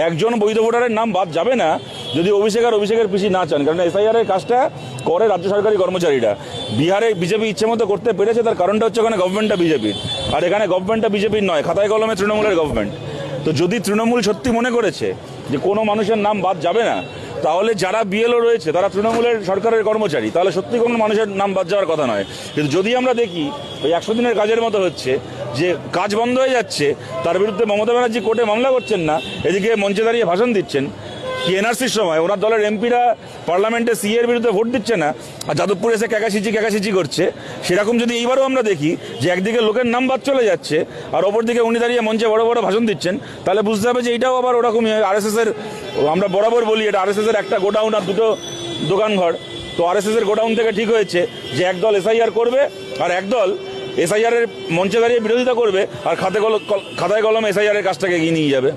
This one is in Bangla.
একজন বৈধ ভোটারের নাম বাদ যাবে না যদি অভিষেকের পিসি না চান, কারণ এসআইআর এর কাজটা করে রাজ্য সরকারি কর্মচারীরা। বিহারে বিজেপি ইচ্ছে মতো করতে পেরেছে, তার কারণটা হচ্ছে ওখানে গভর্নমেন্টটা বিজেপির, আর এখানে গভর্নমেন্টটা বিজেপির নয়, খাতায় কলমে তৃণমূলের গভর্নমেন্ট। তো যদি তৃণমূল সত্যি মনে করেছে যে কোনো মানুষের নাম বাদ যাবে না, তাহলে যারা বিএলও রয়েছে তারা তৃণমূলের সরকারের কর্মচারী, তাহলে সত্যি কোনো মানুষের নাম বাদ যাওয়ার কথা নয়। কিন্তু যদি আমরা দেখি ওই 100 দিনের কাজের মতো হচ্ছে, যে কাজ বন্ধ হয়ে যাচ্ছে, তার বিরুদ্ধে মমতা ব্যানার্জি কোর্টে মামলা করছেন না, এদিকে মঞ্চে দাঁড়িয়ে ভাষণ দিচ্ছেন, কি এনআরসির সময় ওনার দলের এমপিরা পার্লামেন্টে সিএর বিরুদ্ধে ভোট দিচ্ছে না, আর যাদবপুর এসে ক্যাকাশিচি করছে, সেরকম যদি এইবারও আমরা দেখি যে একদিকে লোকের নাম বাদ চলে যাচ্ছে আর অপরদিকে উনি দাঁড়িয়ে মঞ্চে বড় বড় ভাষণ দিচ্ছেন, তাহলে বুঝতে হবে যে এইটাও আবার ওরকমই আরএসএস এর, আমরা বরাবর বলি এটা আরএসএস এর একটা গোডাউন আর দুটো দোকানঘর। তো আরএসএস এর গোডাউন থেকে ঠিক হয়েছে যে একদল এসআইআর করবে আর একদল এসআইআর এর মঞ্চে দাঁড়িয়ে বিরোধিতা করবে, আর খাতায় কলমে এসআইআর এর কাজটাকে এগিয়ে নিয়ে যাবে।